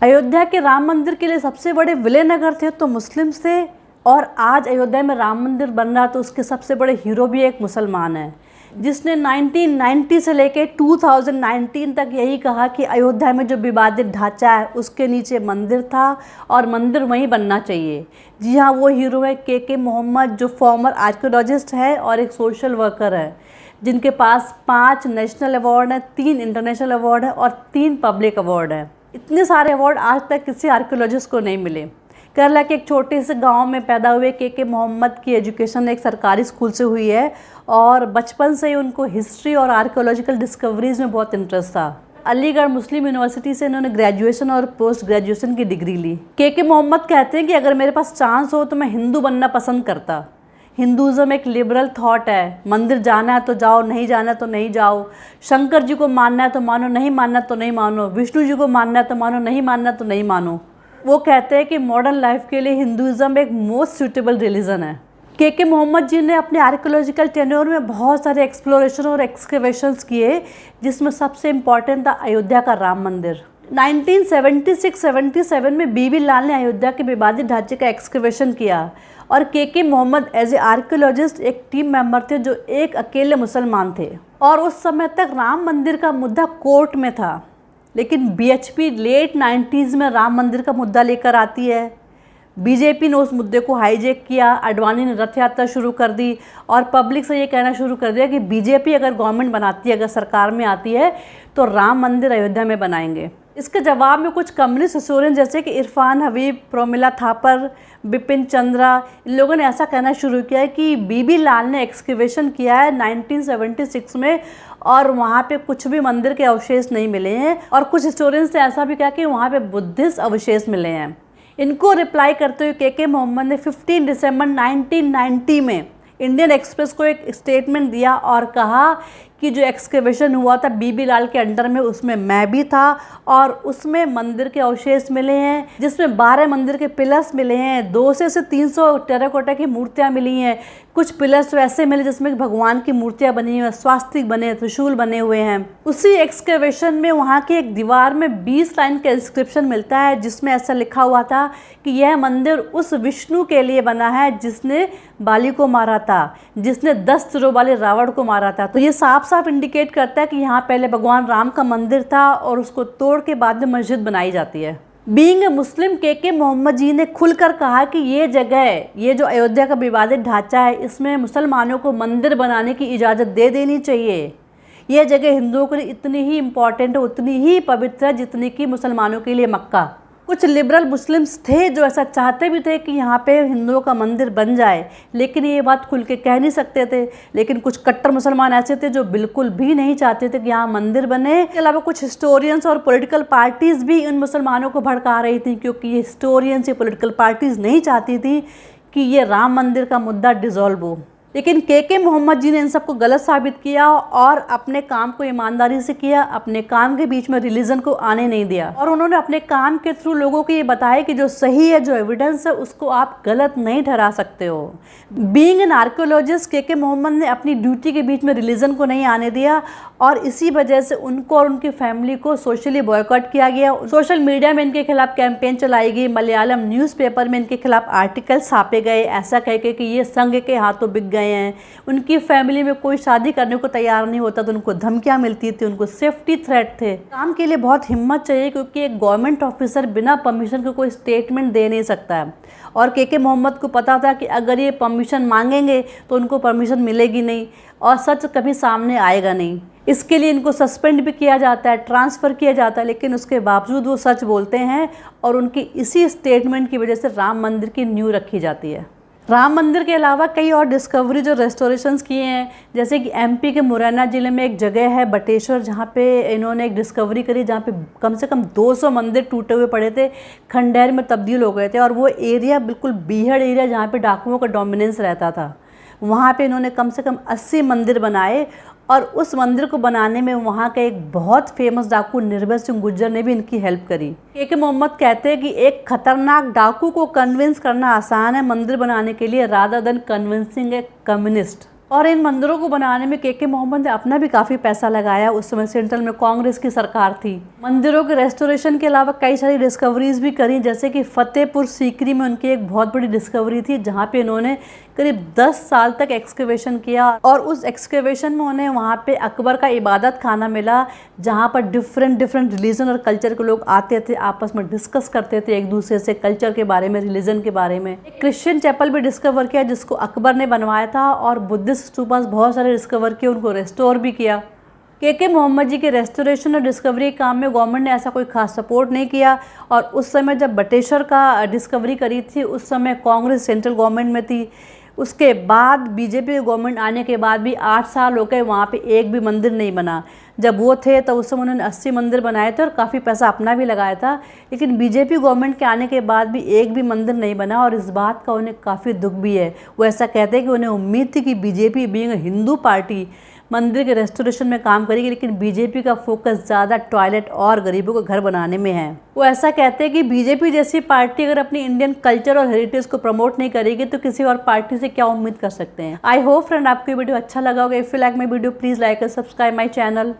अयोध्या के राम मंदिर के लिए सबसे बड़े विलेन अगर थे तो मुस्लिम्स थे, और आज अयोध्या में राम मंदिर बन रहा तो उसके सबसे बड़े हीरो भी एक मुसलमान है, जिसने 1990 से लेके 2019 तक यही कहा कि अयोध्या में जो विवादित ढांचा है उसके नीचे मंदिर था और मंदिर वहीं बनना चाहिए। जी हाँ, वो हीरो है के मोहम्मद, जो फॉर्मर आर्कियोलॉजिस्ट है और एक सोशल वर्कर है, जिनके पास 5 नेशनल अवार्ड हैं, 3 इंटरनेशनल अवार्ड हैं और 3 पब्लिक अवार्ड हैं। इतने सारे अवार्ड आज तक किसी आर्कियोलॉजिस्ट को नहीं मिले। केरला के एक छोटे से गांव में पैदा हुए के मोहम्मद की एजुकेशन एक सरकारी स्कूल से हुई है और बचपन से ही उनको हिस्ट्री और आर्कियोलॉजिकल डिस्कवरीज में बहुत इंटरेस्ट था। अलीगढ़ मुस्लिम यूनिवर्सिटी से इन्होंने ग्रेजुएशन और पोस्ट ग्रेजुएशन की डिग्री ली। के मोहम्मद कहते हैं कि अगर मेरे पास चांस हो तो मैं हिंदू बनना पसंद करता। हिंदुज़म एक लिबरल थॉट है, मंदिर जाना है तो जाओ, नहीं जाना है तो नहीं जाओ, शंकर जी को मानना है तो मानो, नहीं मानना तो नहीं मानो, विष्णु जी को मानना है तो मानो, नहीं मानना तो नहीं मानो। वो कहते हैं कि मॉडर्न लाइफ के लिए हिंदुज़म एक मोस्ट सूटेबल रिलीजन है। के मोहम्मद जी ने अपने आर्कियोलॉजिकल टेन्योर में बहुत सारे एक्सप्लोरेशन और एक्सकेवेशंस किए, जिसमें सबसे इम्पॉर्टेंट था अयोध्या का राम मंदिर। 1976-77 में बीबी लाल ने अयोध्या के विवादित ढांचे का एक्सकेवेशन किया और के मोहम्मद एज ए आर्कियोलॉजिस्ट एक टीम मेंबर थे जो एक अकेले मुसलमान थे, और उस समय तक राम मंदिर का मुद्दा कोर्ट में था। लेकिन बीएचपी लेट 90s में राम मंदिर का मुद्दा लेकर आती है। बीजेपी ने उस मुद्दे को हाईजैक किया, अडवाणी ने रथ यात्रा शुरू कर दी और पब्लिक से ये कहना शुरू कर दिया कि बीजेपी अगर गवर्नमेंट बनाती है, अगर सरकार में आती है तो राम मंदिर अयोध्या में बनाएंगे। इसके जवाब में कुछ कम्युनिस्ट हिस्टोरियन जैसे कि इरफान हबीब, प्रोमिला थापर, बिपिन चंद्रा, इन लोगों ने ऐसा कहना शुरू किया है कि बीबी लाल ने एक्सकेवेशन किया है 1976 में और वहाँ पे कुछ भी मंदिर के अवशेष नहीं मिले हैं, और कुछ हिस्टोरियंस ने ऐसा भी कहा कि वहाँ पे बुद्धिस्ट अवशेष मिले हैं। इनको रिप्लाई करते हुए के मोहम्मद ने 15 दिसंबर 1990 में इंडियन एक्सप्रेस को एक स्टेटमेंट दिया और कहा कि जो एक्सकेवेशन हुआ था बीबी लाल के अंडर में, उसमें मैं भी था और उसमें मंदिर के अवशेष मिले हैं, जिसमें 12 मंदिर के पिलर्स मिले हैं, 200 से 300 टेराकोटा की मूर्तियां मिली हैं। कुछ पिलर्स वैसे मिले जिसमें भगवान की मूर्तियां बनी हुई हैं, स्वास्तिक बने, त्रिशूल बने हुए हैं। उसी एक्सकेवेशन में वहाँ की एक दीवार में 20 लाइन का इंस्क्रिप्शन मिलता है, जिसमें ऐसा लिखा हुआ था कि यह मंदिर उस विष्णु के लिए बना है जिसने बाली को मारा था, जिसने 10 सिरों वाले रावण को मारा था। तो ये साफ साफ इंडिकेट करता है कि यहाँ पहले भगवान राम का मंदिर था और उसको तोड़ के बाद में मस्जिद बनाई जाती है। बीइंग ए मुस्लिम के मोहम्मद जी ने खुलकर कहा कि ये जगह, ये जो अयोध्या का विवादित ढांचा है, इसमें मुसलमानों को मंदिर बनाने की इजाज़त दे देनी चाहिए। ये जगह हिंदुओं के लिए इतनी ही इम्पॉर्टेंट है, उतनी ही पवित्र है जितनी कि मुसलमानों के लिए मक्का। कुछ लिबरल मुस्लिम्स थे जो ऐसा चाहते भी थे कि यहाँ पे हिंदुओं का मंदिर बन जाए, लेकिन ये बात खुल के कह नहीं सकते थे। लेकिन कुछ कट्टर मुसलमान ऐसे थे जो बिल्कुल भी नहीं चाहते थे कि यहाँ मंदिर बने। इसके अलावा कुछ हिस्टोरियंस और पॉलिटिकल पार्टीज़ भी इन मुसलमानों को भड़का रही थी, क्योंकि ये हिस्टोरियंस, ये पॉलिटिकल पार्टीज़ नहीं चाहती थी कि ये राम मंदिर का मुद्दा डिसॉल्व हो। लेकिन के मोहम्मद जी ने इन सबको गलत साबित किया और अपने काम को ईमानदारी से किया, अपने काम के बीच में रिलीजन को आने नहीं दिया, और उन्होंने अपने काम के थ्रू लोगों को ये बताया कि जो सही है, जो एविडेंस है, उसको आप गलत नहीं ठहरा सकते हो। बीइंग एन आर्कियोलॉजिस्ट के मोहम्मद ने अपनी ड्यूटी के बीच में रिलीजन को नहीं आने दिया, और इसी वजह से उनको और उनकी फैमिली को सोशली बॉयकॉट किया गया। सोशल मीडिया में इनके खिलाफ कैंपेन चलाई गई, मलयालम न्यूज़पेपर में इनके खिलाफ आर्टिकल छापे गए, ऐसा कह के कि ये संघ के हाथों बिक गए हैं। उनकी फैमिली में कोई शादी करने को तैयार नहीं होता तो उनको धमकियां मिलती थी, उनको सेफ्टी थ्रेट थे। काम के लिए बहुत हिम्मत चाहिए, क्योंकि एक गवर्नमेंट ऑफिसर बिना परमिशन के कोई स्टेटमेंट दे नहीं सकता है, और के मोहम्मद को पता था कि अगर ये परमिशन मांगेंगे तो उनको परमिशन मिलेगी नहीं और सच कभी सामने आएगा नहीं। इसके लिए इनको सस्पेंड भी किया जाता है, ट्रांसफ़र किया जाता है, लेकिन उसके बावजूद वो सच बोलते हैं और उनकी इसी स्टेटमेंट की वजह से राम मंदिर की नींव रखी जाती है। राम मंदिर के अलावा कई और डिस्कवरी जो रेस्टोरेशंस किए हैं, जैसे कि एमपी के मुरैना ज़िले में एक जगह है बटेश्वर, जहाँ पे इन्होंने एक डिस्कवरी करी जहाँ पे कम से कम 200 मंदिर टूटे हुए पड़े थे, खंडहर में तब्दील हो गए थे, और वो एरिया बिल्कुल बीहड़ एरिया जहाँ पे डाकुओं का डोमिनेंस रहता था। वहाँ पे इन्होंने कम से कम 80 मंदिर बनाए, और उस मंदिर को बनाने में वहाँ का एक बहुत फेमस डाकू निर्भय सिंह गुर्जर ने भी इनकी हेल्प करी। के मोहम्मद कहते हैं कि एक खतरनाक डाकू को कन्विंस करना आसान है मंदिर बनाने के लिए, रादर देन कन्विंसिंग ए कम्युनिस्ट। और इन मंदिरों को बनाने में के मोहम्मद ने अपना भी काफ़ी पैसा लगाया। उस समय सेंट्रल में कांग्रेस की सरकार थी। मंदिरों के रेस्टोरेशन के अलावा कई सारी डिस्कवरीज भी करी, जैसे कि फतेहपुर सीकरी में उनकी एक बहुत बड़ी डिस्कवरी थी, जहाँ पे इन्होंने करीब 10 साल तक एक्सकेवेशन किया और उस एक्सकेवेशन में उन्हें वहाँ पे अकबर का इबादत खाना मिला, जहाँ पर डिफरेंट रिलीजन और कल्चर के लोग आते थे, आपस में डिस्कस करते थे एक दूसरे से कल्चर के बारे में, रिलीजन के बारे में। एक क्रिश्चियन चैपल भी डिस्कवर किया जिसको अकबर ने बनवाया था, और बुद्धिस्ट स्तूपास बहुत सारे डिस्कवर किए, उनको रेस्टोर भी किया। के मोहम्मद जी के रेस्टोरेशन और डिस्कवरी के काम में गवर्नमेंट ने ऐसा कोई खास सपोर्ट नहीं किया। और उस समय जब बटेश्वर का डिस्कवरी करी थी, उस समय कांग्रेस सेंट्रल गवर्नमेंट में थी। उसके बाद बीजेपी गवर्नमेंट आने के बाद भी 8 साल हो गए, वहाँ पे एक भी मंदिर नहीं बना। जब वो थे तो उस समय उन्होंने 80 मंदिर बनाए थे और काफ़ी पैसा अपना भी लगाया था, लेकिन बीजेपी गवर्नमेंट के आने के बाद भी एक भी मंदिर नहीं बना, और इस बात का उन्हें काफ़ी दुख भी है। वो ऐसा कहते हैं कि उन्हें उम्मीद थी कि बीजेपी बीइंग हिंदू पार्टी मंदिर के रेस्टोरेशन में काम करेगी, लेकिन बीजेपी का फोकस ज़्यादा टॉयलेट और गरीबों को घर बनाने में है। वो ऐसा कहते हैं कि बीजेपी जैसी पार्टी अगर अपनी इंडियन कल्चर और हेरिटेज को प्रमोट नहीं करेगी तो किसी और पार्टी से क्या उम्मीद कर सकते हैं। आई होप फ्रेंड आपको ये वीडियो अच्छा लगा होगा। If you like my video please like and subscribe my channel.